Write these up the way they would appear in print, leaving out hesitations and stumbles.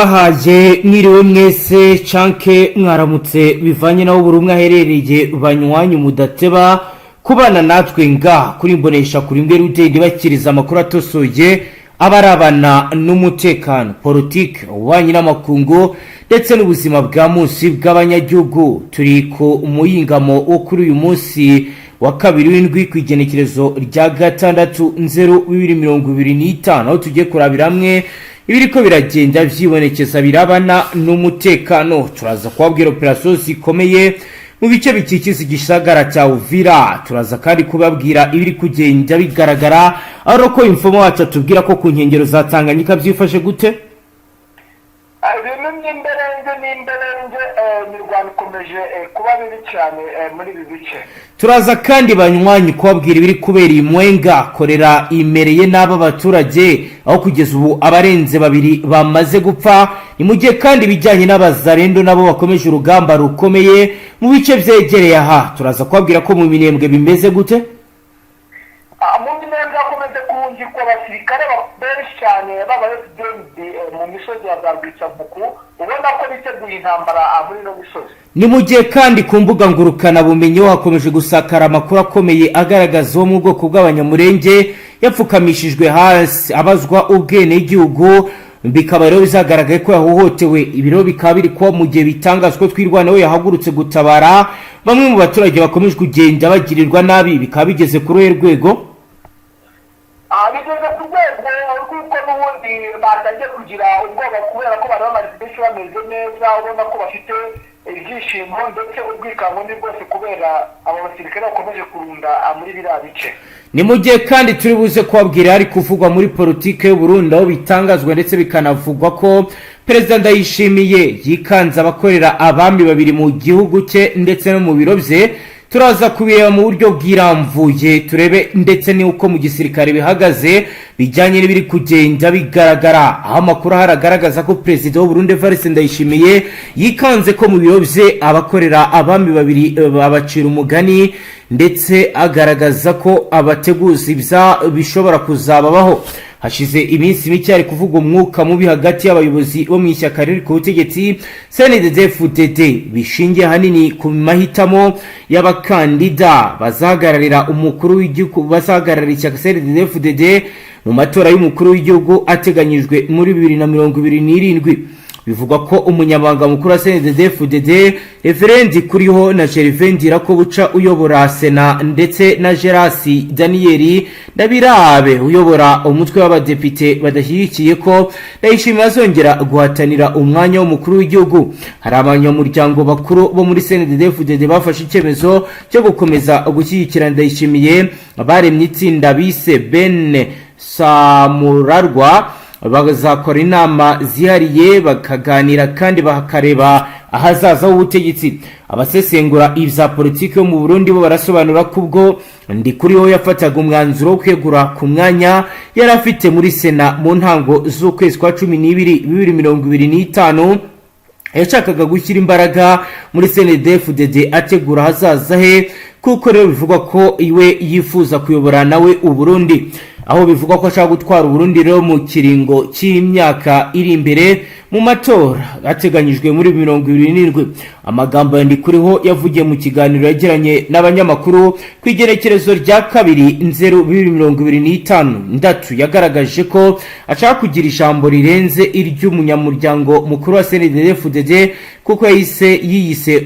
turabahaye mwiriwe mwese canke mwaramutse bivanye naho buri umwe aherereye banywanyi mudateba kubana natwe nga kuri mbonesha kuri mbere utende bakiriza amakuru atosoye abarabana n'umutekano politique ububanyi n'amakungu ndetse n'ubuzima bwa munsi bw'abanyagihugu turi ku muyingamo wo kuri uyu munsi wa kabiri w'indwi kwigenekerezo rya 6/0/2025 aho tugiye kurabira hamwe ibiriko biragenda vyibonekeza birabana n'umutekano. Turaza kubabwira operation zikomeye mu bice bikikiza igisagara cya Uvira. Turaza kandi kubabwira ibiri kugenda bigaragara ariko informo wacu tubwira ko ku nkengero za Tanganyika byifashe gute. Mirwano ikomeje kuba bibi cyane muri ibi bice. Turaza kandi banywanyi kubabwira ibiri kubera imwenga korera imereye n'aba baturage aho kugeza ubu abarenze babiri bamaze gupfa. Ni mu gihe kandi bijyanye n'abazarendo nabo bakomeje urugamba rukomeye mu bice vyegereye aha. Turaza kubabwira ko mu Minembwe bimeze gute. Mu Minembwe akomeze kuhungikwa abasirikare benshi cyane baba Fdnb mu misozi ya Gicamunsi ubona ko biteguye intambara muri no misozi. Ni mu gihe kandi ku mbuga ngurukana bumenyi hakomeje gusakara amakuru akomeye agaragaza mu bwoko bw'abanyamurenge yapfukamishijwe hasi abazwa ubwene igihugu bikaba rero bizagaragaye ko yahohotewe. Ibiro bikaba biri ko mu gihe bitangazwa twirwana we yahagurutse gutabara bamwe mu baturage bakomeje kugenda bagirirwa nabi bikaba bigeze kuri uyu rwego. Bigeze ku rwego rw'uko n'ubundi batangiye kugira ubwoba kubera ko bari bamaze benshi bameze neza ubona ko bafite ibyishimo ndetse ubwikango ni bwose kubera abo basirikare bakomeje kurunda muri biriya bice. Ni mu gihe kandi turi buze kubabwira ari kuvugwa muri politike y'u Burundi aho bitangazwa ndetse bikanavugwa ko Perezida Ndayishimiye yikanze abakorera abami babiri mu gihugu cye ndetse no mu biro bye. Turaza kubireba mu buryo bwiramvuye turebe ndetse ni uko mu gisirikare bihagaze bijyanye n'ibiri kugenda bigaragara aho amakuru haragaragaza ko Perezida w'u Burundi Ndayishimiye yikanze ko mu biro bye abakorera abami babiri babacira umugani ndetse agaragaza ko abateguzi bishobora kuzababaho. Hashize iminsi mike ari kuvuga umwuka mubi hagati y'abayobozi bo mu ishyaka riri ku butegetsi Fdnb bishingiye hanini ku mahitamo y'abakandida bazahagararira umukuru w'igihugu bazahagararira ishyaka Fdnb mu matora y'umukuru w'igihugu ateganyijwe muri 2027. Bivugwa ko umunyamabanga mukuru wa Fdnb Reverend Kuriho na Gervendira ko buca uyobora Sena ndetse na Gerasi Daniel Ndabirabe uyobora umutwe w'abadepite badashyigikiye ko Ndayishimiye azongera guhatanira umwanya w'umukuru w'igihugu. Hari abanyamuryango bakuru bo muri Fdnb bafashe icyemezo cyo gukomeza gushyigikira Ndayishimiye baremye itsinda bise Ben Samurarwa bazakora inama zihariye bakaganira kandi bakareba ahazaza h'ubutegetsi. Abasesengura ivya politike yo mu Burundi bo barasobanura kubwo Ndikuriho yafataga umwanzuro wo kwegura ku mwanya yari afite muri Sena mu ntango z'ukwezi kwa 12 2025 yashakaga gushyira imbaraga muri Fdnb ategura hazaza he kuko rero bivugwa ko iwe yifuza kuyobora nawe u Burundi aho bivugwa ko ashaka gutwara Burundi rero mu kiringo cy'imyaka iri imbere mu matora ateganyijwe muri 2027. Amagambo Ndikuriho yavugiye mu kiganiro yagiranye n'abanyamakuru kwigerekerezo rya 2/0/2025 ndatu yagaragaje ko ashaka kugira ijambo rirenze iry'umunyamuryango mukuru wa Fdnb kuko yiyise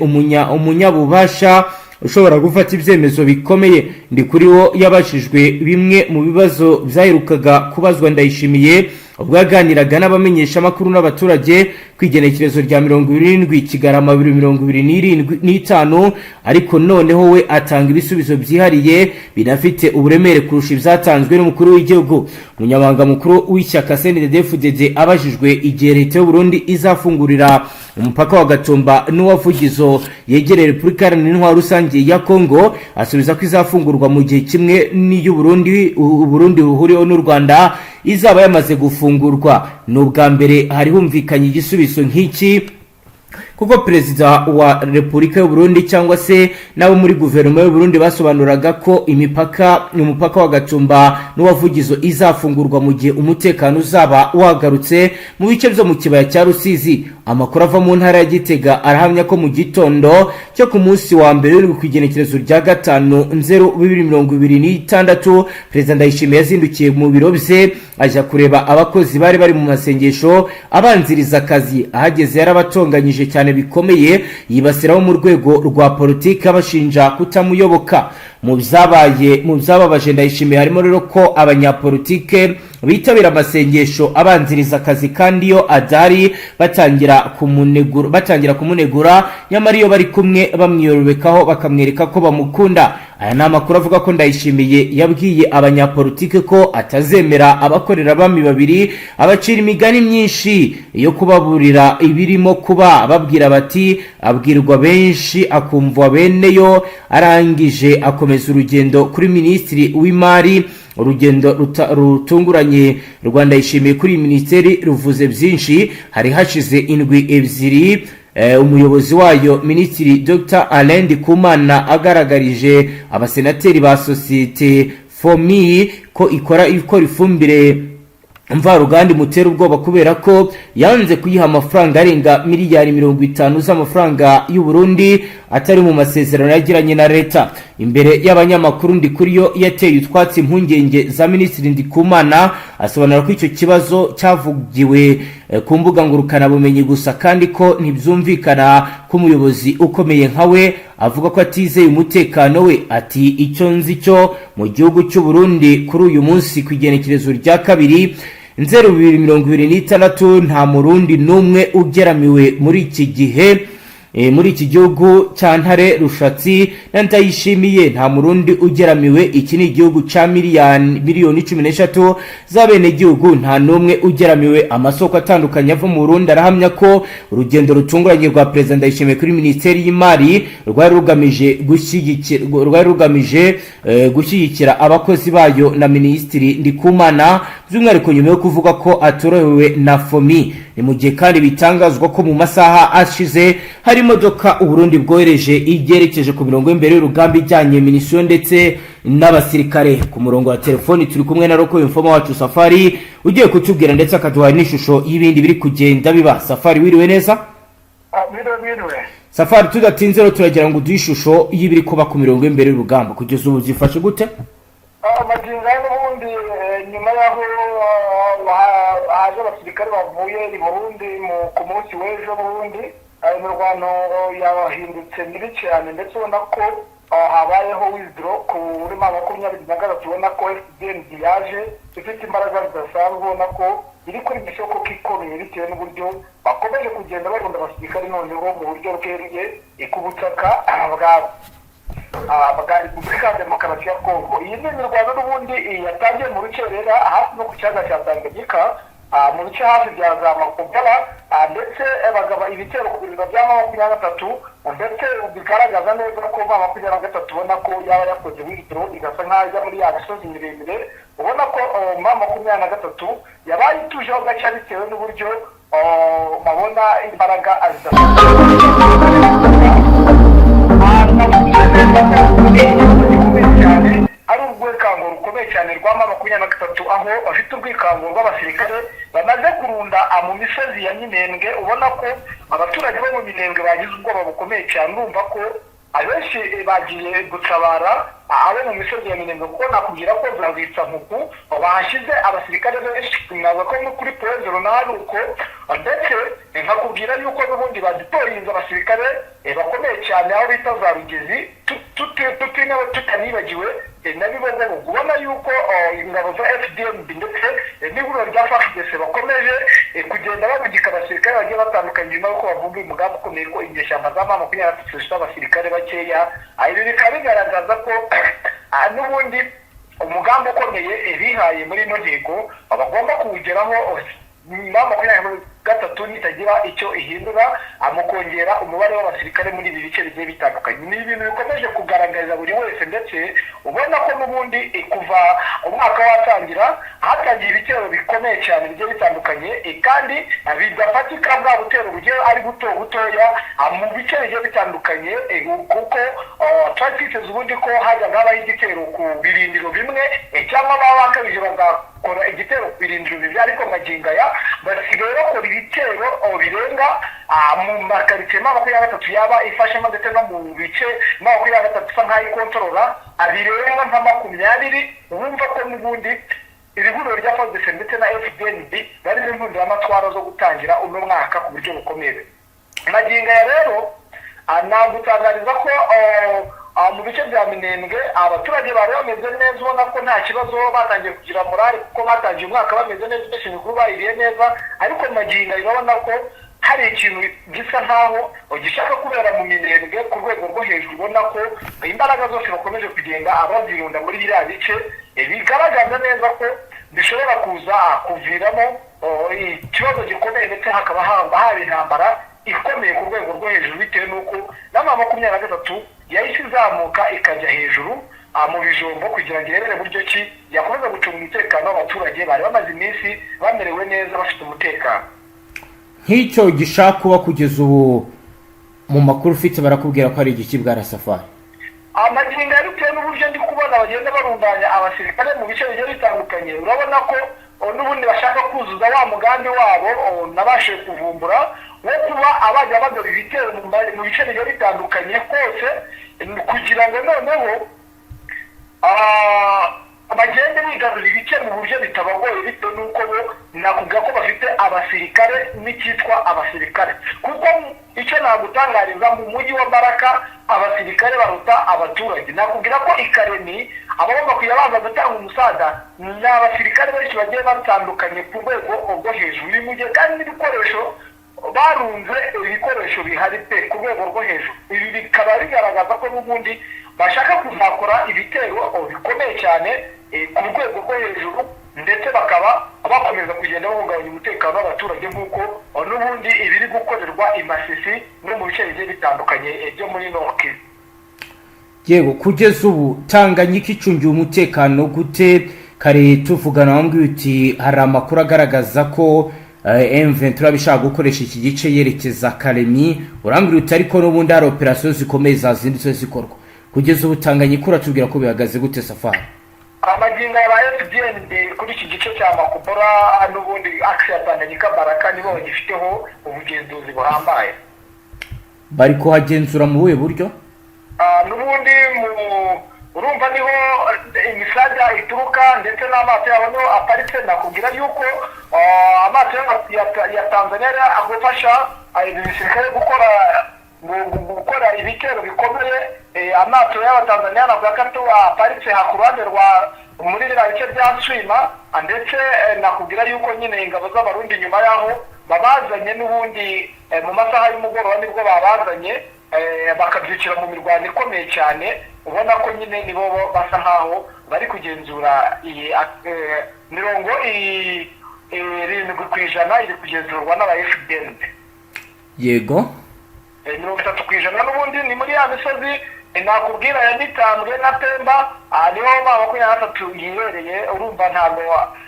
umunyabubasha ushobora gufata ibyemezo bikomeye. Ndikuriho yabashijwe bimwe mu bibazo byaherukaga kubazwa Ndayishimiye ubwo yaganiraga n'abamenyesha makuru n'abaturage kwigenekerezo rya 27 Kigarama 2025 ariko noneho we atanga ibisubizo byihariye binafite uburemere kurusha ibyatanzwe n'umukuru w'igihugu. Umunyamabanga mukuru w'ishyaka Fdnb abajijwe igihe leta y'u Burundi izafungurira umupaka wa Gatumba n'uwavugizo yegereye Repubulika Iharanira Rusange ya Kongo asubiza ko izafungurwa mu gihe kimwe n'iy'u Burundi ruhuriyeho n'u Rwanda izaba yamaze gufungurwa. N'ubwa mbere hari humvikanye igisubizo nk'iki kuko perezida wa Repubulika y'u Burundi cyangwa se nabo muri guverinoma y'u Burundi basobanuraga ko umupaka wa Gatumba n'uwavugizo izafungurwa mu gihe umutekano uzaba wagarutse mu bice byo mu kibaya cya Rusizi. Amakuru ava mu ntara ya Gitega arahamya ko mu gitondo cyo ku munsi wa mbere uri ku igenekerezo rya 5/2026 Perezida Ndayishimiye yazindukiye mu biro bye aja kureba abakozi bari mu masengesho abanziriza akazi. Ahageze yarabatonganyije cyane bikomeye, yibasiraho mu rwego rwa politiki abashinja kutamuyoboka. Mu byababaje Ndayishimiye harimo rero ko abanyapolitike bitabira amasengesho abanziriza akazi kandi yo adari batangira kumunegura nyamara iyo bari kumwe bamwiyorobekaho bakamwereka ko bamukunda. Aya ni amakuru avuga ko Ndayishimiye yabwiye abanyapolitike ko atazemera abakorera bami babiri abacira imigani myinshi yo kubaburira ibirimo kuba babwira bati abwirwa benshi akumvwa beneyo. Arangije akomeza urugendo kuri Minisitiri w'Imari. Urugendo rutunguranye rwa Ndayishimiye kuri ministeri ruvuze byinshi. Hari hashize indwi ebyiri umuyobozi wayo Minisitiri Dr Alain Ndikumana agaragarije abasenateri ba societe FOMI ko ikora ifumbire mvaruganda mutera ubwoba kubera ko yanze kuyiha amafaranga arenga miliyari 50 z'amafaranga y'u Burundi atari mu masezerano yagiranye na leta. Imbere y'abanyamakuru Ndikuriyo yateye utwatsi impungenge za Minisitiri Ndikumana, asobanura ko icyo kibazo cyavugiwe ku mbuga ngurukana bumenyi gusa kandi ko ntibyumvikana ko umuyobozi ukomeye nkawe avuga ko atizeye umutekano we. Ati icyo nzi cyo mu gihugu cy'u Burundi kuri uyu munsi ku igenekerezo rya 2/2026 nta murundi numwe ugeramiwe muri iki gihe muri iki gihugu cya Ntare Rushatsi na Ndayishimiye. Nta murundi ugeramiwe. Iki ni igihugu cya miliyoni 13 z'abene gihugu, nta numwe ugeramiwe. Amasoko atandukanye ava mu Burundi arahamya ko urugendo rutunguranye rwa Perezida Ndayishimiye kuri Minisiteri y'Imari rwari rugamije gushyigikira abakozi bayo na Minisitiri Ndikumana, by'umwihariko nyuma yo kuvuga ko atorohewe na FOMI. Ni mu gihe kandi bitangazwa ko mu masaha ashize hari imodoka u Burundi bwohereje igerekeje ku mirongo imbere y'urugamba ijyanye minisiyo ndetse n'abasirikare. Ku murongo wa telefoni turi kumwe na Roko Infoma wacu Safari ugiye kutubwira ndetse akaduha n'ishusho y'ibindi biri kugenda biba. Safari wiriwe neza? Wiriwe. Safari tudatinze rero turagira ngo duhe ishusho y'ibiri kuba ku mirongo imbere y'urugamba kugeza ubu zifashe gute? Amagingo y'ubundi nyuma yaho haje abasirikare bavuye i Burundi ku munsi w'ejo Burundi, imirwano yahindutse mibi cyane ndetse ubona ko habayeho withdraw kuri 2023. ubona ko Fdnb yaje ifite imbaraga zidasanzwe, ubona ko iri kuri misoko kikomeye bitewe n'uburyo bakomeje kugenda barunda abasirikare noneho mu buryo bweruye ku butaka bwa Repubulika ya Demokarasi ya Kongo. Iyi ni imirwano n'ubundi yatangiye mu rukerera hafi no ku kiyaga cya Tanganyika mu bice hafi bya za Makobala, ndetse bagaba ibitero ku biro bya 23, ndetse bigaragaza neza ko 23 ubona ko yaba yakoze withdraw igasa nk'aho muri ya misozi miremire. Ubona ko 23 yabaye itujeho gace bitewe n'uburyo babona imbaraga ari urwikanguro rukomeye cyane rwa 23, aho bafite urwikanguro rw'abasirikare bamaze kurunda mu misozi ya Minembwe. ubona ko abaturage bo mu Minembwe bagize ubwoba bukomeye cyane, urumva ko abenshi bagiye gutabara abo mu misozi ya Minembwe, kuko nakubwira ko zabitsa nkuku bahashyize abasirikare benshi naza ko kuri Pointe Runari uko, ndetse nkakubwira yuko n'ubundi bazitoriza abasirikare bakomeye cyane aho bita za Rugezi tutanibagiwe nabibaza ngo ubona yuko ingabo za Fdnb ndetse n'ihuriro rya Fardc bakomeje kugenda babugika abasirikare bagiye batandukanye nyuma yuko bavuga umugambi ukomeye ko inyeshyamba za 23 zifite abasirikare bakeya. Ibi bikaba bigaragaza ko n'ubundi umugambi ukomeye bihaye muri ino ntego bagomba kuwugeraho gatatu nitagira icyo ihindura mu kongera umubare w'abasirikare muri ibi bice bigiye bitandukanye. Ni ibintu bikomeje kugaragariza buri wese, ndetse ubona ko n'ubundi kuva umwaka watangira hatangiye ibitero bikomeye cyane bigiye bitandukanye, kandi bidafatika bwa butero bugiye ari butoya mu bice bigiye bitandukanye, kuko twari twiteze ubundi ko hajyaga habaho igitero ku birindiro bimwe, cyangwa baba bakabije bagakora igitero ku birindiro bibiri, ariko magingo aya basigaye bakora ibitero birenga mu makaritsiye makumyabiri yaba ifashemo, ndetse no mu bice makumyabiri isa nk'aho ikontorora birenga nka 20. wumva ko n'ubundi iri huriro rya Fardc ndetse na Fdnb bari n'impunduramatwara zo gutangira uno mwaka ku buryo bukomeye. Magingo ya rero nagutangariza ko mu bice bya Minembwe abaturage bari bameze neza, ubona ko nta kibazo, batangiye kugira morale kuko batangiye umwaka bameze neza, mbese mikuru bayiriye neza. Ariko magingo urabona ko hari ikintu gisa nkaho gishaka kubera mu Minembwe ku rwego rwo hejuru, ubona ko imbaraga zose bakomeje kugenda abazirunda muri biriya bice, bigaragaza neza ko bishobora kuza kuviramo ikibazo gikomeye, ndetse hakaba haba intambara ikomeye ku rwego rwo hejuru, bitewe n'uko nama 23 yahise izamuka ikajya hejuru mu bijombo kugira ngo irebere buryo ki yakomeza gucunga umutekano w'abaturage bari bamaze iminsi bamerewe neza bafite umutekano. Nk'icyo gishaka kuba kugeza ubu mu makuru ufite barakubwira ko ari igiki bwa Safari? Amagingo bitewe n'uburyo ndi kubona bagenda barundanya abasirikare mu bice bigiye bitandukanye, urabona ko n'ubundi bashaka kuzuza wa mugambi wabo nabashe kuvumbura wo kuba abajya bagaba ibitero mu bice bigiye bitandukanye hose, kugira ngo noneho bagende bigarurira ibice mu buryo bitabagoye, bitewe n'uko bo nakuvuga ko bafite abasirikare n'icyitwa abasirikare. Kuko icyo nagutangariza mu mujyi wa Baraka abasirikare baruta abaturage. Nakubwira ko ikareni abagomba kuyabanza gutanga umusada ni abasirikare benshi bagiye batandukanye ku rwego rwo hejuru, ni mu gihe kandi n'ibikoresho barunze ibikoresho bihari pe ku rwego rwo hejuru. Ibi bikaba bigaragaza ko n'ubundi bashaka kuzakora ibitero bikomeye cyane ku rwego rwo hejuru, ndetse bakaba bakomeza kugenda bahungabanya umutekano w'abaturage, nk'uko n'ubundi ibiri gukorerwa i Masisi no mu bice bigiye bitandukanye byo muri Nord-Kivu. Yego, kugeza ubu Tanganyika icungiye umutekano gute? Kare tuvugana wambwiye uti hari amakuru agaragaza ko M23 bishaka gukoresha iki gice yerekeza Kalemi, urambwira uti ariko n'ubundi hari operasiyo zikomeye zazindutse zikorwa. Kugeza ubu Tanganyika uratubwira ko bihagaze gute Safari? Amagingo ya Fdnb kuri iki gice cya Makobora n'ubundi axe ya Tanganyika Baraka nibo bagifiteho ubugenzuzi buhambaye. Bari kuhagenzura mu buhe buryo? N'ubundi urumva niho imisaga ituruka, ndetse n'amato yabo aparitse. Nakubwira yuko amato ya Tanzania agufasha ibisirikare gukora ibitero bikomeye. Amato y'Abatanzania navuga ko aparitse hakurande rwa muri biriya bice bya Swima, ndetse nakubwira yuko nyine ingabo z'Abarundi nyuma yaho babazanye n'ubundi mu masaha y'umugoroba nibwo babazanye bakabyicira mu mirwano ikomeye cyane. Ubona ko nyine nibo basa nkaho bari kugenzura iyi 70% iri kugenzurwa n'aba Fdnb. Yego, 30% n'ubundi ni muri ya misozi nakubwira ya Mitambwe na Pemba, niho 23 yibereye. Urumva ntabwo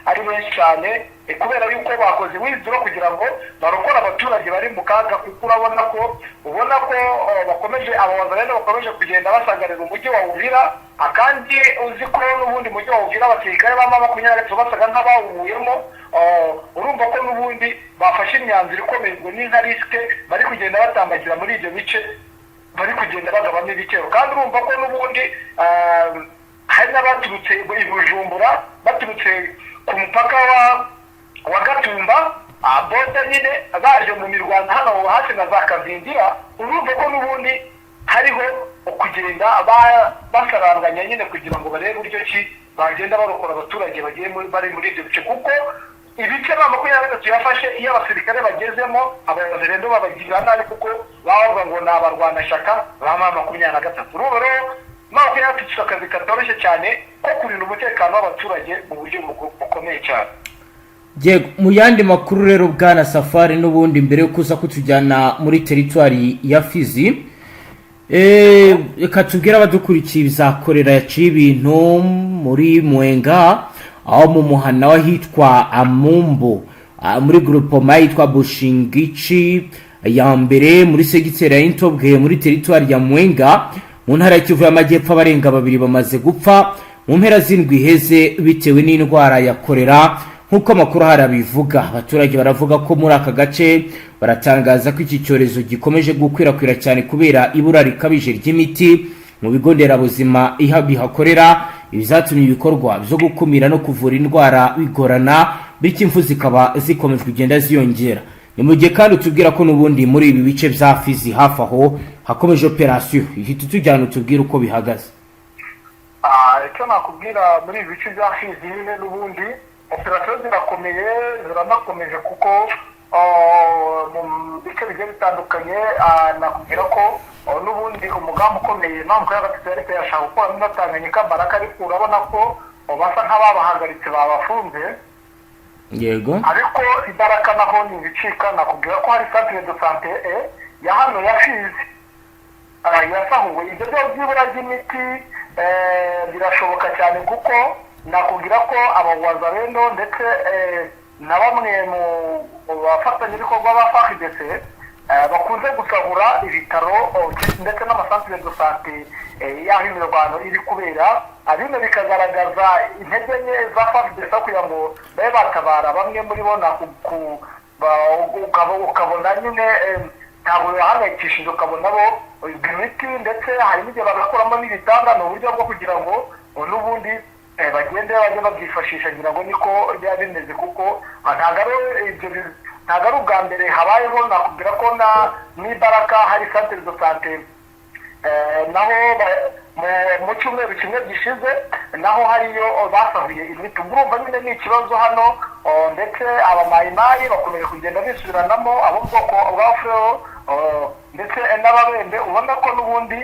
ari benshi cyane, kubera yuko bakoze wizuro kugira ngo barokora abaturage bari mu kaga, kuko ubona ko bakomeje abazarene bakomeje kugenda basanganira umujyi wa Uvira, kandi uzi ko n'ubundi mujyi wa Uvira abasirikare ba 23 basaga nk'abawuyemo. Urumva ko n'ubundi bafashe imyanzuro ikomeye ngo ni nka risike bari kugenda batambagira muri ibyo bice, bari kugenda bagabamo ibitero. Kandi urumva ko n'ubundi hari n'abaturutse i Bujumbura, baturutse ku mupaka wa Gatumba, boda nyine baje mu mirwano hano hasi na za Kavindira. Urumva ko n'ubundi hariho kugenda basaranganya nyine kugira ngo barebe uburyo ki bagenda barokora abaturage bagiye bari muri ibyo bice, kuko ibice 23 yafashe iyo abasirikare bagezemo abazerendo babagira nabi, kuko bavuga ngo nabarwanashaka ba 23. Urumva rero makumyabiri akazi katoroshye cyane ko kurinda umutekano w'abaturage mu buryo bukomeye cyane. mu yandi makuru rero bwana Safari n'ubundi mbere yo kuza kutujyana muri territoire ya Fizi reka tubwire abadukurikiye bizakorera yaciye ibintu muri Mwenga aho mu muhana wahitwa Amumbo muri groupement yitwa Bushingici ya mbere muri segiteri ya Intobwe muri territoire ya Mwenga mu ntara y'Kivu y'Amajyepfo abarenga babiri bamaze gupfa mu mpera z'indwi heze bitewe n'indwara ya kolera nkuko amakuru harabivuga. Abaturage baravuga ko muri aka gace baratangaza ko iki cyorezo gikomeje gukwirakwira cyane kubera ibura rikabije ry'imiti mu bigo nderabuzima bihakorera, ibizatumye ibikorwa byo gukumira no kuvura indwara bigorana bityo impfu zikaba zikomeje kugenda ziyongera. Ni mu gihe kandi tubwira ko n'ubundi muri ibi bice bya Fizi hafi aho hakomeje operation ihita tujyana tubwira uko bihagaze. Icyo nakubwira muri ibi bice bya Fizi n'ubundi operation zirakomeye ziranakomeje kuko mu bice bigiye bitandukanye nakubwira ko n'ubundi umugambi ukomeye mpamvu y'abatisirike yashaka gukora n'atanganye kabaraka ariko urabona ko basa nk'ababahagaritse babafunze. Yego ariko ibaraka naho ni ibicika. Nakubwira ko hari centre de santé ya hano ya Fizi yasahuwe ibyo by'ibura ry'imiti birashoboka cyane kuko nakubwira ko abawazarendo ndetse na bamwe mu bafatanyabikorwa ba Fardc bakunze gusahura ibitaro ndetse n'amasantere de santé y'aho imirwano iri kubera. Bino bikagaragaza intege nke za Fardc kugira ngo babe batabara bamwe muri bo ukabona nyine ntabwo bahangayikishije, ukabona bo imiti ndetse hari n'igihe bagakuramo n'ibitanda mu buryo bwo kugira ngo n'ubundi bagende bajye babyifashisha ngira ngo niko byaba bimeze kuko ntabwo ari ubwa mbere habayeho. Nakubwira ko n'ibaraka hari centre de santé naho mu cyumweru kimwe gishize naho hariyo basahuye imiti. Urumva nyine ni ikibazo hano ndetse abamayimayi bakomeje kugenda bisubiranamo abo mu bwoko bwa Fureo ndetse n'ababembe ubona ko n'ubundi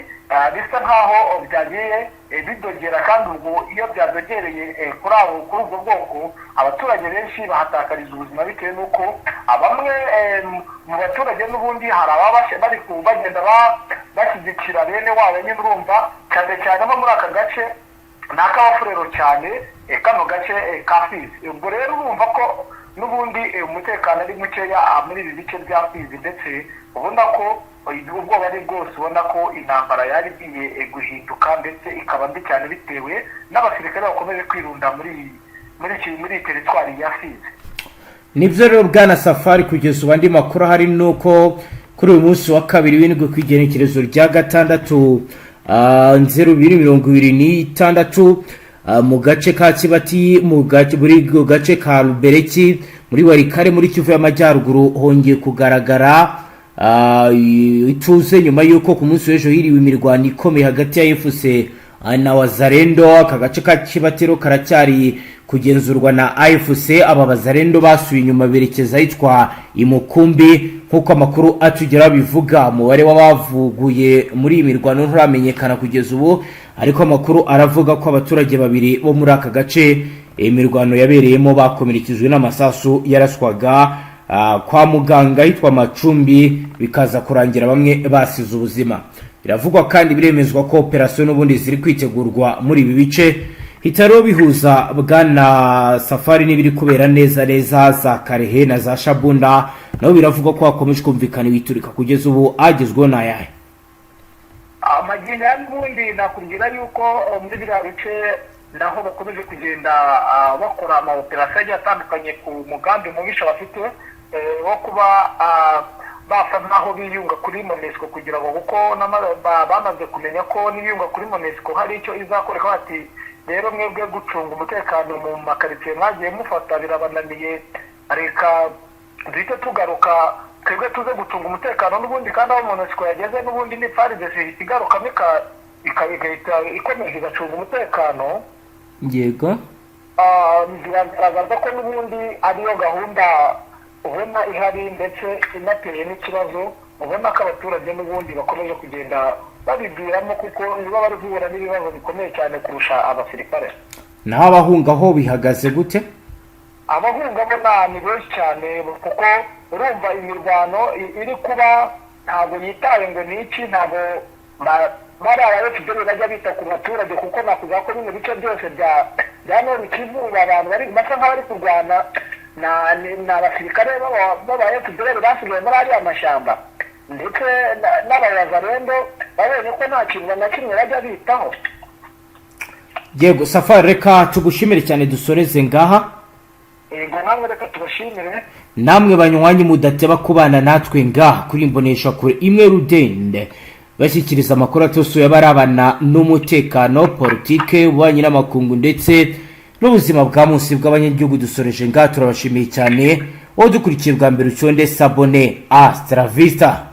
bisa nkaho byagiye bidogera kandi ubwo iyo byadogereye kuri ubwo bwoko abaturage benshi bahatakariza ubuzima bitewe n'uko bamwe mu baturage n'ubundi hari ababa bari bagenda bashyigikira bene wabo nyine urumva cyane cyane nko muri aka gace ni ak'abafurero cyane kano gace ka Fizi. Ubwo rero urumva ko n'ubundi umutekano ari mukeya muri ibi bice bya Fizi ndetse ubona ko ubwoba ari bwose, ubona ko intambara yari igiye guhinduka ndetse ikaba mbi cyane bitewe n'abasirikare bakomeje kwirunda muri teritwari ya Fizi. Nibyo rero bwana Safari kugeza ubu andi makuru hari nuko kuri uyu munsi wa kabiri w'indwi ku igenekerezo rya 6 0226 mu gace ka Kibati muri gace ka Rubereki muri Warikare muri Kivu y'Amajyaruguru hongeye kugaragara ituze nyuma yuko ku munsi w'ejo hiriwe imirwano ikomeye hagati ya FC na Wazarendo. Aka gace ka Kibatiro karacyari kugenzurwa na AFC. Aba Wazarendo basuye inyuma berekeza hitwa Imukumbi nkuko amakuru atugera bivuga. Umubare w'abavuguye muri imirwano nturamenyekana kugeza ubu, ariko amakuru aravuga ko abaturage babiri bo muri aka gace imirwano yabereyemo bakomerekejwe n'amasasu yaraswaga kwa muganga hitwa Macumbi bikaza kurangira bamwe basize ubuzima. Biravugwa kandi biremezwa ko operation n'ubundi ziri kwitegurwa muri ibi bice hitaro bihuza bwana Safari n'ibiri kubera neza za Karehe na za Shabunda. Naho biravugwa ko hakomeje kumvikana ibiturika kugeza ubu agezweho n'ayahe amagina y'ubundi. Nakubwira yuko muri biriya bice naho bakomeje kugenda bakora ama operation atandukanye ku mugambi mubisha bafite wo kuba basa naho biyunga kuri MONUSCO kugira ngo kuko bamaze kumenya ko nibiyunga kuri MONUSCO hari icyo izakoreka bati rero mwebwe gucunga umutekano mu makaritsiye mwagiye mufata birabananiye, reka duhite tugaruka twebwe tuze gucunga umutekano n'ubundi kandi aho MONUSCO yageze n'ubundi ni Fardc igarukamo ikagahita ikomeje igacunga umutekano. Yego biragaragaza ko n'ubundi ariyo gahunda ubona ihari ndetse inateye n'ikibazo. Ubona ko abaturage n'ubundi bakomeje kugenda babibwiramo kuko niba bari guhura n'ibibazo bikomeye cyane kurusha abasirikare. naho abahungaho bihagaze gute? abahunga bo ni benshi cyane kuko urumva imirwano iri kuba ntabwo yitaye ngo ni iki, ntabwo bari AFDL bajya bita ku baturage, kuko nakuvuga ko bino bice byose bya none kivuba abantu bari basa nk'abari kurwana na abasirikare b'aba AFDL basigaye muri ariya mashyamba, ndetse n'abayazarendo babonye ko nta kintu na kimwe bajya bitaho. Yego Safari, reka tugushimire cyane dusoreze ngaha. Yego namwe reka tubashimire. Namwe banywanyi mudateba kubana natwe ngaha kuri imbonesha kure imwe rudende bashyikiriza amakuru atosuye barabana n'umutekano, politike, ububanyi n'amakungu ndetse n'ubuzima bwa munsi bw'abanyagihugu. Dusoreje ngaha, turabashimiye cyane wowe dukurikiye bwa mbere uconde sabone. Astra Vista.